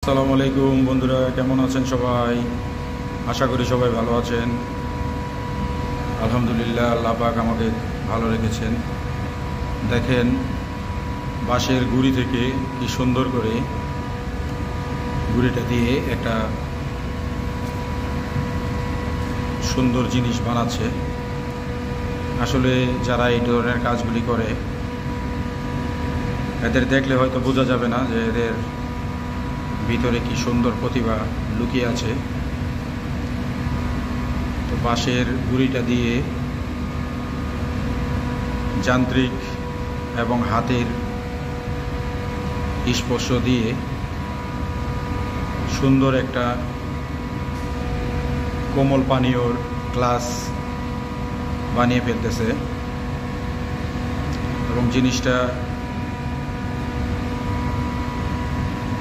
আসসালামু আলাইকুম বন্ধুরা, কেমন আছেন সবাই? আশা করি সবাই ভালো আছেন। আলহামদুলিল্লাহ, আল্লাহ পাক আমাকে ভালো রেখেছেন। দেখেন, বাঁশের গুঁড়ি থেকে কি সুন্দর করে গুঁড়িটা দিয়ে একটা সুন্দর জিনিস বানাচ্ছে। আসলে যারা এই ধরনের কাজগুলি করে এদের দেখলে হয়তো বোঝা যাবে না যে এদের ভিতরে কি সুন্দর প্রতিভা লুকিয়ে আছে। তো বাঁশের গুঁড়িটা দিয়ে যান্ত্রিক এবং হাতের স্পর্শ দিয়ে সুন্দর একটা কোমল পানীয়র গ্লাস বানিয়ে ফেলতেছে এবং জিনিসটা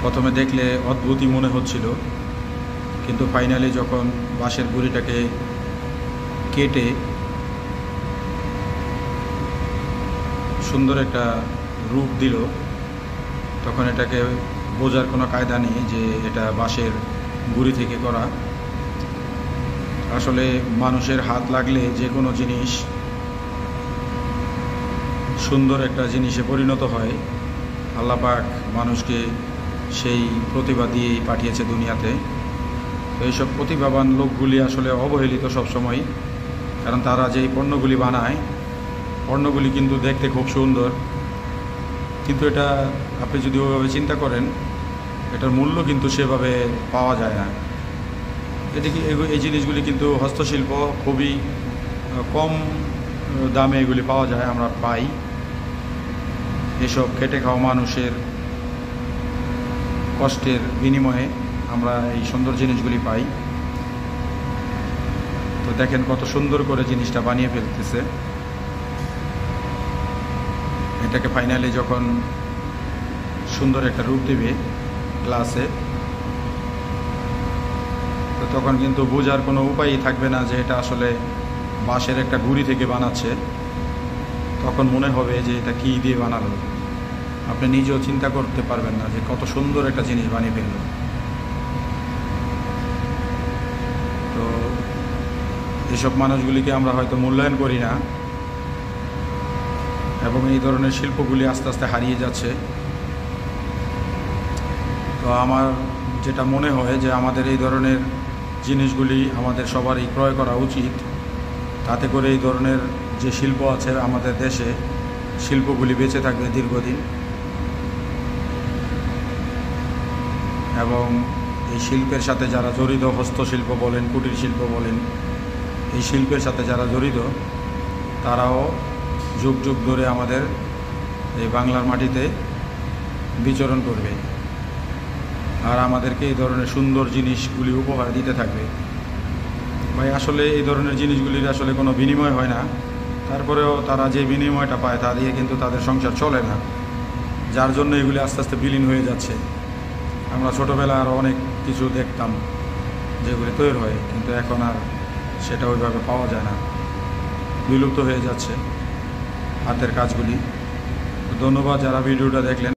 প্রথমে দেখলে অদ্ভুতই মনে হচ্ছিল, কিন্তু ফাইনালি যখন বাঁশের গুঁড়িটাকে কেটে সুন্দর একটা রূপ দিল, তখন এটাকে বোঝার কোনো কায়দা নেই যে এটা বাঁশের গুঁড়ি থেকে করা। আসলে মানুষের হাত লাগলে যে কোনো জিনিস সুন্দর একটা জিনিসে পরিণত হয়। আল্লাহ পাক মানুষকে সেই প্রতিভা দিয়েই পাঠিয়েছে দুনিয়াতে। তো এইসব প্রতিভাবান লোকগুলি আসলে অবহেলিত সবসময়, কারণ তারা যেই পণ্যগুলি বানায়, পণ্যগুলি কিন্তু দেখতে খুব সুন্দর, কিন্তু এটা আপনি যদি ওইভাবে চিন্তা করেন, এটার মূল্য কিন্তু সেভাবে পাওয়া যায় না। এদিকে এই জিনিসগুলি কিন্তু হস্তশিল্প, খুবই কম দামে এগুলি পাওয়া যায়, আমরা পাই। এসব খেটে খাওয়া মানুষের কষ্টের বিনিময়ে আমরা এই সুন্দর জিনিসগুলি পাই। তো দেখেন কত সুন্দর করে জিনিসটা বানিয়ে ফেলতেছে। এটাকে ফাইনালি যখন সুন্দর একটা রূপ দেবে গ্লাসে, তো তখন কিন্তু বোঝার কোনো উপায়ই থাকবে না যে এটা আসলে বাঁশের একটা গুঁড়ি থেকে বানাচ্ছে। তখন মনে হবে যে এটা কী দিয়ে বানালো। আপনি নিজেও চিন্তা করতে পারবেন না যে কত সুন্দর একটা জিনিস বানিয়ে ফেলল। তো এসব মানুষগুলিকে আমরা হয়তো মূল্যায়ন করি না, এবং এই ধরনের শিল্পগুলি আস্তে আস্তে হারিয়ে যাচ্ছে। তো আমার যেটা মনে হয় যে আমাদের এই ধরনের জিনিসগুলি আমাদের সবারই ক্রয় করা উচিত। তাতে করে এই ধরনের যে শিল্প আছে আমাদের দেশে, শিল্পগুলি বেঁচে থাকবে দীর্ঘদিন, এবং এই শিল্পের সাথে যারা জড়িত, হস্তশিল্প বলেন, কুটির শিল্প বলেন, এই শিল্পের সাথে যারা জড়িত তারাও যুগ যুগ ধরে আমাদের এই বাংলার মাটিতে বিচরণ করবে, আর আমাদেরকে এই ধরনের সুন্দর জিনিসগুলি উপহার দিতে থাকবে। ভাই, আসলে এই ধরনের জিনিসগুলির আসলে কোনো বিনিময় হয় না, তারপরেও তারা যে বিনিময়টা পায় তা দিয়ে কিন্তু তাদের সংসার চলে না, যার জন্য এগুলি আস্তে আস্তে বিলীন হয়ে যাচ্ছে। আমরা ছোটোবেলায় আরও অনেক কিছু দেখতাম যেগুলি তৈরি হয়, কিন্তু এখন আর সেটা ওইভাবে পাওয়া যায় না, বিলুপ্ত হয়ে যাচ্ছে হাতের কাজগুলি। ধন্যবাদ যারা ভিডিওটা দেখলেন।